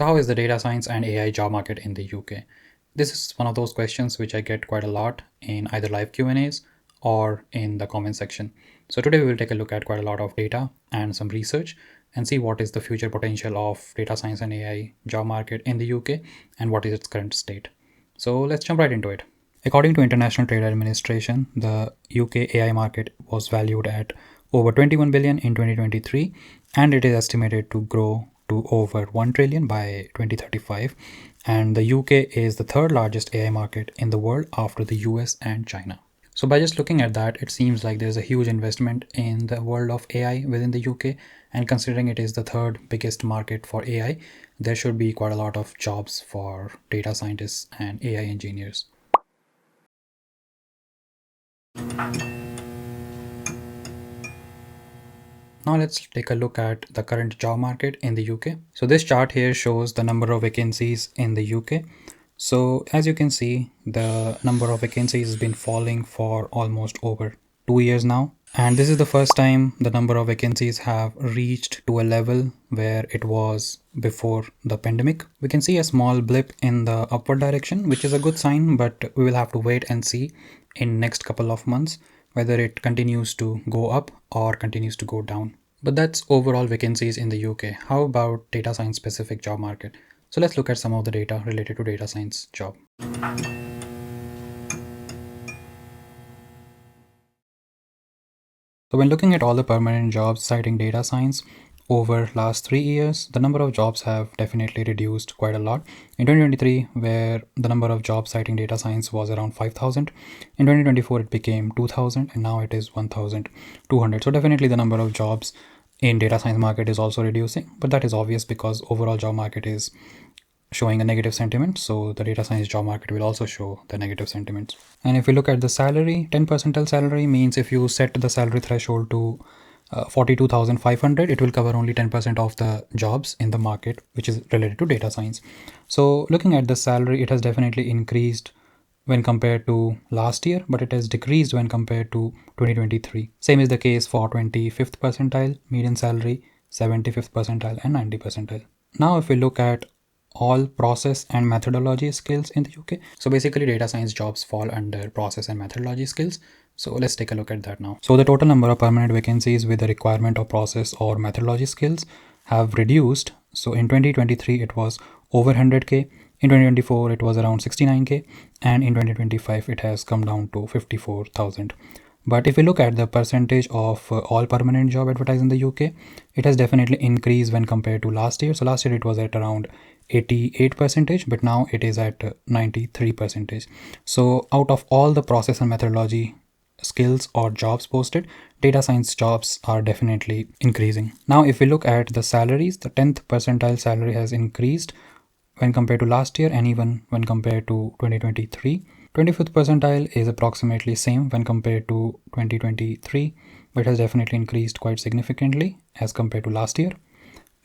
So how is the data science and AI job market in the UK? This is one of those questions which I get quite a lot in either live Q&As or in the comment section. So today we will take a look at quite a lot of data and some research and see what is the future potential of data science and AI job market in the UK and what is its current state. So let's jump right into it. According to International Trade Administration, the UK AI market was valued at over 21 billion in 2023 and it is estimated to grow to over 1 trillion by 2035, and the UK is the third largest AI market in the world after the US and China. So by just looking at that, it seems like there's a huge investment in the world of AI within the UK, and considering it is the third biggest market for AI, there should be quite a lot of jobs for data scientists and AI engineers. Now let's take a look at the current job market in the UK. So this chart here shows the number of vacancies in the UK. So as you can see, the number of vacancies has been falling for almost over 2 years now. And this is the first time the number of vacancies have reached to a level where it was before the pandemic. We can see a small blip in the upward direction, which is a good sign, but we will have to wait and see in next couple of months whether it continues to go up or continues to go down. But that's overall vacancies in the UK. How about data science specific job market? So let's look at some of the data related to data science job. So when looking at all the permanent jobs citing data science over last 3 years, the number of jobs have definitely reduced quite a lot. In 2023, where the number of jobs citing data science was around 5,000, in 2024 it became 2,000, and now it is 1,200. So definitely the number of jobs in data science market is also reducing, but that is obvious because overall job market is showing a negative sentiment, so the data science job market will also show the negative sentiments. And if we look at the salary, 10 percentile salary means if you set the salary threshold to 42,500, it will cover only 10% of the jobs in the market which is related to data science. So looking at the salary, it has definitely increased when compared to last year, but it has decreased when compared to 2023. Same is the case for 25th percentile median salary, 75th percentile and 90 percentile. Now if we look at all process and methodology skills in the UK. So basically data science jobs fall under process and methodology skills. So let's take a look at that now. So the total number of permanent vacancies with the requirement of process or methodology skills have reduced. So in 2023 it was over 100k, in 2024 it was around 69k, and in 2025 it has come down to 54,000. But if we look at the percentage of all permanent job advertised in the UK, it has definitely increased when compared to last year. So last year it was at around 88%, but now it is at 93%. So out of all the process and methodology skills or jobs posted, data science jobs are definitely increasing. Now if we look at the salaries, the 10th percentile salary has increased when compared to last year and even when compared to 2023. 25th percentile is approximately same when compared to 2023, but has definitely increased quite significantly as compared to last year.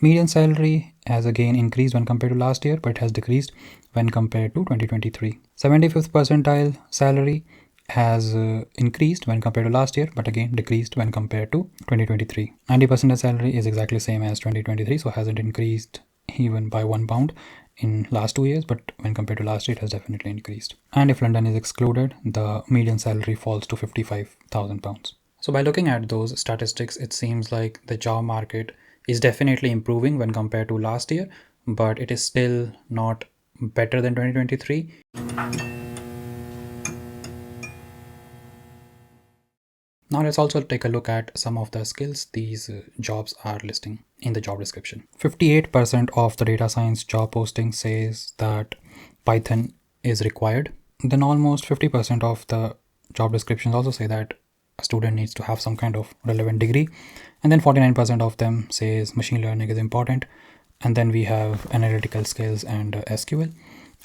Median salary has again increased when compared to last year, but it has decreased when compared to 2023. 75th percentile salary has increased when compared to last year, but again decreased when compared to 2023. 90% salary is exactly same as 2023, so hasn't increased even by £1 in last 2 years, but when compared to last year it has definitely increased. And if London is excluded, the median salary falls to £55,000. So by looking at those statistics, it seems like the job market is definitely improving when compared to last year, but it is still not better than 2023. Now let's also take a look at some of the skills these jobs are listing in the job description. 58% of the data science job posting says that Python is required. Then almost 50% of the job descriptions also say that a student needs to have some kind of relevant degree. And then 49% of them says machine learning is important. And then we have analytical skills and SQL.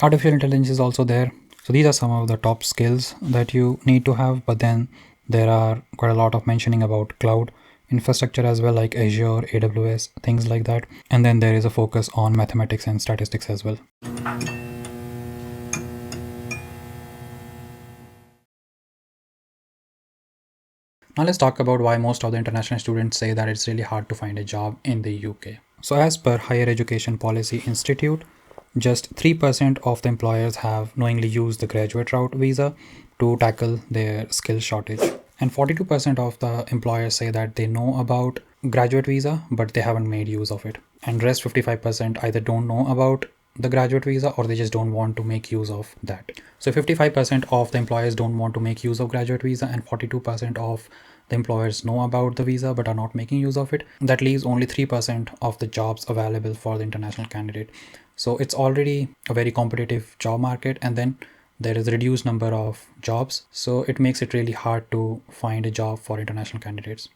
Artificial intelligence is also there. So these are some of the top skills that you need to have, but then there are quite a lot of mentioning about cloud infrastructure as well, like Azure, AWS, things like that. And then there is a focus on mathematics and statistics as well. Now let's talk about why most of the international students say that it's really hard to find a job in the UK. So as per Higher Education Policy Institute, just 3% of the employers have knowingly used the graduate route visa to tackle their skill shortage. And 42% of the employers say that they know about graduate visa, but they haven't made use of it. And rest 55% either don't know about the graduate visa or they just don't want to make use of that. So 55% of the employers don't want to make use of graduate visa and 42% of the employers know about the visa but are not making use of it. That leaves only 3% of the jobs available for the international candidate. So it's already a very competitive job market, and then there is a reduced number of jobs. So it makes it really hard to find a job for international candidates.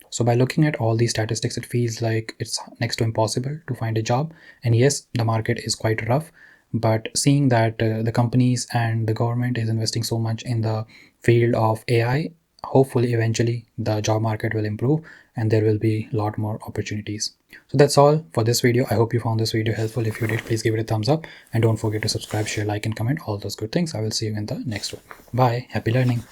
So by looking at all these statistics, it feels like it's next to impossible to find a job. And yes, the market is quite rough, but seeing that the companies and the government is investing so much in the field of AI, hopefully eventually the job market will improve and there will be a lot more opportunities. So that's all for this video. I hope you found this video helpful. If you did, please give it a thumbs up and don't forget to subscribe, share, like, and comment all those good things. I will see you in the next one. Bye. Happy learning.